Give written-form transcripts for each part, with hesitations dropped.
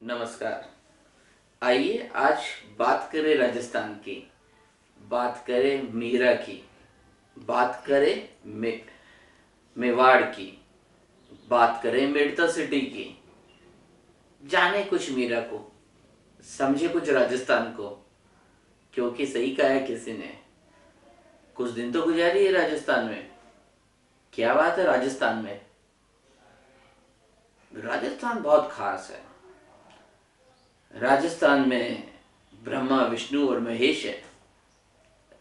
नमस्कार। आइए आज बात करें राजस्थान की, बात करें मीरा की, बात करें मेवाड़ की, बात करें मेड़ता सिटी की। जाने कुछ मीरा को, समझे कुछ राजस्थान को, क्योंकि सही कहा है किसी ने, कुछ दिन तो गुजारी है राजस्थान में। क्या बात है राजस्थान में। राजस्थान बहुत खास है। राजस्थान में ब्रह्मा विष्णु और महेश है।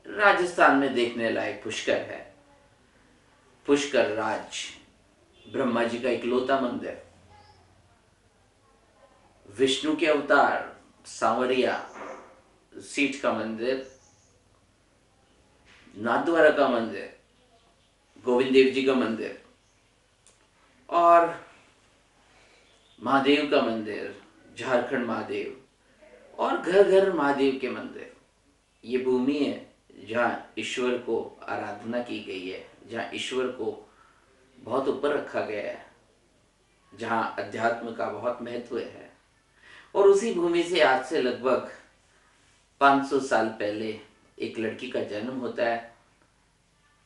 राजस्थान में देखने लायक पुष्कर है। पुष्कर राज ब्रह्मा जी का इकलौता मंदिर, विष्णु के अवतार सांवरिया सीठ का मंदिर, नाथद्वारा का मंदिर, गोविंद देव जी का मंदिर और महादेव का मंदिर, झारखंड महादेव और घर घर महादेव के मंदिर। ये भूमि है जहाँ ईश्वर को आराधना की गई है, जहाँ ईश्वर को बहुत ऊपर रखा गया है, जहाँ अध्यात्म का बहुत महत्व है। और उसी भूमि से आज से लगभग 500 साल पहले एक लड़की का जन्म होता है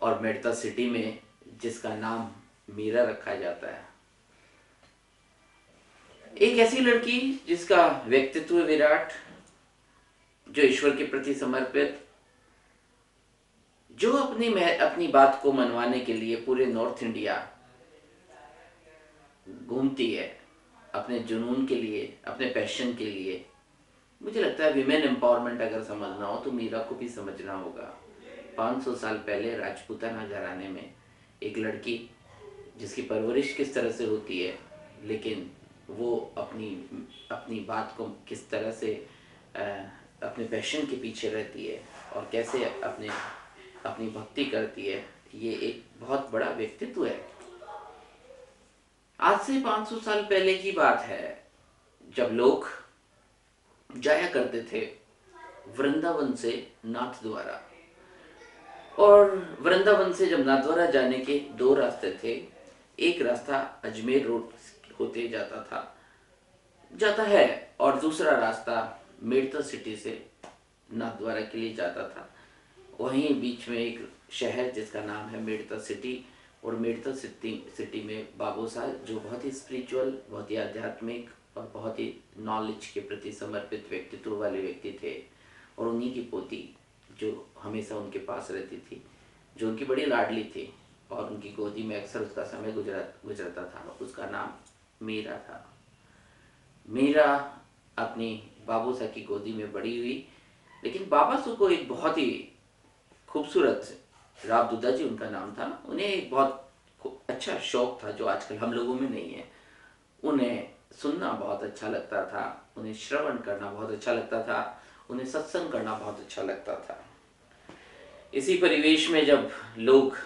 और मेड़ता सिटी में जिसका नाम मीरा रखा जाता है। एक ऐसी लड़की जिसका व्यक्तित्व विराट, जो ईश्वर के प्रति समर्पित, जो अपनी बात को मनवाने के लिए पूरे नॉर्थ इंडिया घूमती है, अपने जुनून के लिए, अपने पैशन के लिए। मुझे लगता है विमेन एम्पावरमेंट अगर समझना हो तो मीरा को भी समझना होगा। 500 साल पहले राजपूताना घराने में एक लड़की जिसकी परवरिश किस तरह से होती है, लेकिन वो अपनी अपनी बात को किस तरह से अपने पैशन के पीछे रहती है और कैसे अपनी भक्ति करती है, ये एक बहुत बड़ा व्यक्तित्व है। आज से 500 साल पहले की बात है जब लोग जाया करते थे वृंदावन से नाथद्वारा। और वृंदावन से जब नाथद्वारा जाने के दो रास्ते थे। एक रास्ता अजमेर रोड होते जाता है और दूसरा रास्ता मेड़ता सिटी से नाथद्वारा के लिए जाता था। वहीं बीच में एक शहर जिसका नाम है मेड़ता सिटी, और मेड़ता सिटी में बाबू साहब जो बहुत ही स्पिरिचुअल, बहुत ही आध्यात्मिक और बहुत ही नॉलेज के प्रति समर्पित व्यक्तित्व वाले व्यक्ति थे। और उन्हीं की पोती जो हमेशा उनके पास रहती थी, जो उनकी बड़ी लाडली थी और उनकी गोदी में अक्सर उसका समय गुजरता था, उसका नाम मीरा था। मीरा अपनी बाबू साहब की गोदी में बड़ी हुई, लेकिन बाबा साहब को एक बहुत ही खूबसूरत, राव दुद्दा जी उनका नाम था, उन्हें एक बहुत अच्छा शौक था जो आजकल हम लोगों में नहीं है। उन्हें सुनना बहुत अच्छा लगता था, उन्हें श्रवण करना बहुत अच्छा लगता था, उन्हें सत्संग करना बहुत अच्छा लगता था। इसी परिवेश में जब लोग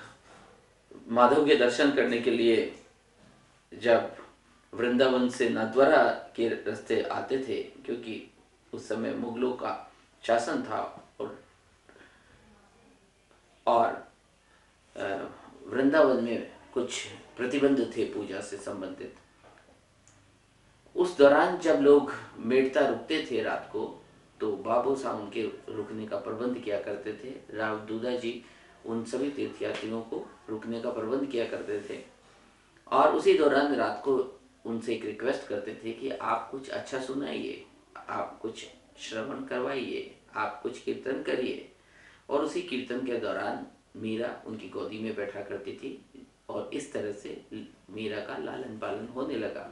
माधव के दर्शन करने के लिए जब वृंदावन से नाथद्वारा के रास्ते आते थे, क्योंकि उस समय मुगलों का शासन था और वृंदावन में कुछ प्रतिबंध थे पूजा से संबंधित। उस दौरान जब लोग मेड़ता रुकते थे रात को, तो बाबू साहब उनके रुकने का प्रबंध किया करते थे। राव दूधा जी उन सभी तीर्थयात्रियों को रुकने का प्रबंध किया करते थे और उसी दौरान रात को उनसे एक रिक्वेस्ट करते थे कि आप कुछ अच्छा सुनाइए, आप कुछ श्रवण करवाइए, आप कुछ कीर्तन करिए। और उसी कीर्तन के दौरान मीरा उनकी गोदी में बैठा करती थी और इस तरह से मीरा का लालन पालन होने लगा।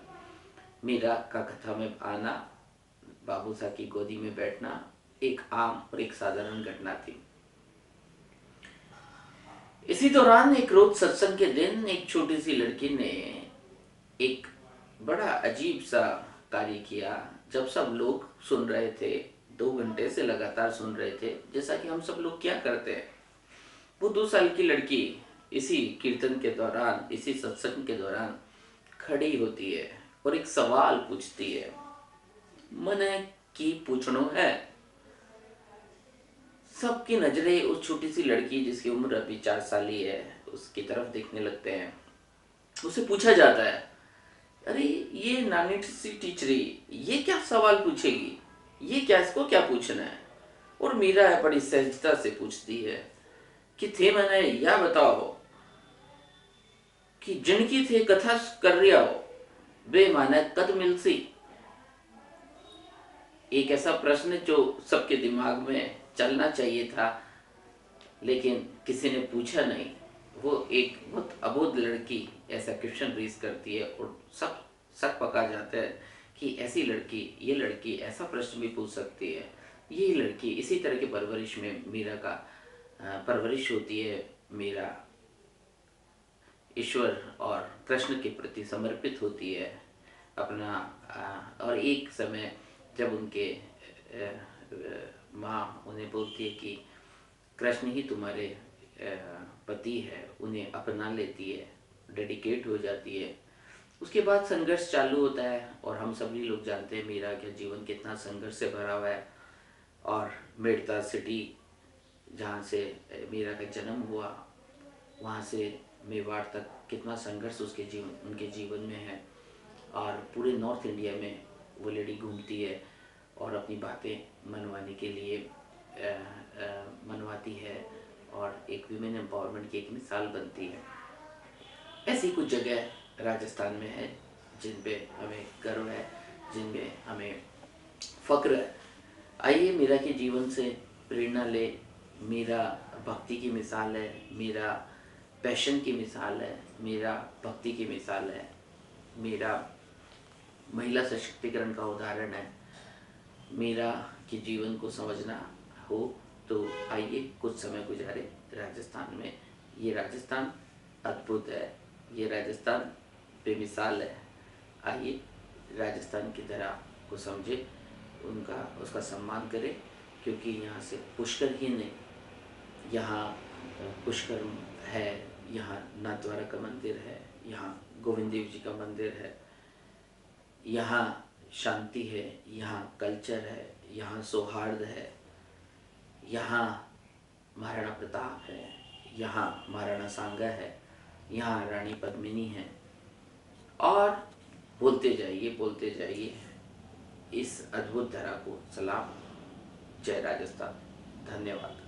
मीरा का कथा में आना, बाबू साहब की गोदी में बैठना एक आम और एक साधारण घटना थी। इसी दौरान एक रोज सत्संग के दिन एक छोटी सी लड़की ने एक बड़ा अजीब सा कार्य किया। जब सब लोग सुन रहे थे, 2 घंटे से लगातार सुन रहे थे, जैसा कि हम सब लोग क्या करते हैं, वो 2 साल की लड़की इसी कीर्तन के दौरान, इसी सत्संग के दौरान खड़ी होती है और एक सवाल पूछती है। मने की पूछनो है। सबकी नजरें उस छोटी सी लड़की जिसकी उम्र अभी 4 साल ही है उसकी तरफ देखने लगते हैं। उसे पूछा जाता है, अरे ये नानी सी टीचरी, ये क्या सवाल पूछेगी, ये क्या, इसको क्या पूछना है। और मीरा है बड़ी सहजता से पूछती है कि थे मैंने या बताओ कि जिनकी थे कथा कर रिया हो वे माने कद मिलसी। एक ऐसा प्रश्न जो सबके दिमाग में चलना चाहिए था, लेकिन किसी ने पूछा नहीं। वो एक बहुत अबोध लड़की ऐसा क्वेश्चन रेज करती है और सब सक पका जाता है कि ऐसी लड़की, ये लड़की ऐसा प्रश्न भी पूछ सकती है। ये लड़की इसी तरह की परवरिश में मीरा का परवरिश होती है। मीरा ईश्वर और कृष्ण के प्रति समर्पित होती है अपना। और एक समय जब उनके माँ उन्हें बोलती है कि कृष्ण ही तुम्हारे पति है, उन्हें अपना लेती है, डेडिकेट हो जाती है। उसके बाद संघर्ष चालू होता है और हम सभी लोग जानते हैं मीरा का जीवन कितना संघर्ष से भरा हुआ है। और मेड़ता सिटी जहाँ से मीरा का जन्म हुआ, वहाँ से मेवाड़ तक कितना संघर्ष उनके जीवन में है। और पूरे नॉर्थ इंडिया में वो लेडी घूमती है और अपनी बातें मनवाने के लिए मनवाती है और एक वीमेन एम्पावरमेंट की एक मिसाल बनती है। ऐसी कुछ जगह राजस्थान में है जिन पे हमें गर्व है, जिनमें हमें फक्र है। आइए मीरा के जीवन से प्रेरणा ले। मीरा भक्ति की मिसाल है, मीरा पैशन की मिसाल है, मीरा भक्ति की मिसाल है, मीरा महिला सशक्तिकरण का उदाहरण है। मीरा के जीवन को समझना हो तो आइए कुछ समय गुजारे राजस्थान में। ये राजस्थान अद्भुत है, ये राजस्थान बेमिसाल है। आइए राजस्थान की धरा को समझे, उसका सम्मान करें, क्योंकि यहाँ से पुष्कर ही नहीं, यहाँ पुष्कर है, यहाँ नाथद्वारा का मंदिर है, यहाँ गोविंद देव जी का मंदिर है, यहाँ शांति है, यहाँ कल्चर है, यहाँ सौहार्द है, यहाँ महाराणा प्रताप है, यहाँ महाराणा सांगा है, यहाँ रानी पद्मिनी है। और बोलते जाइए इस अद्भुत धरा को सलाम। जय राजस्थान। धन्यवाद।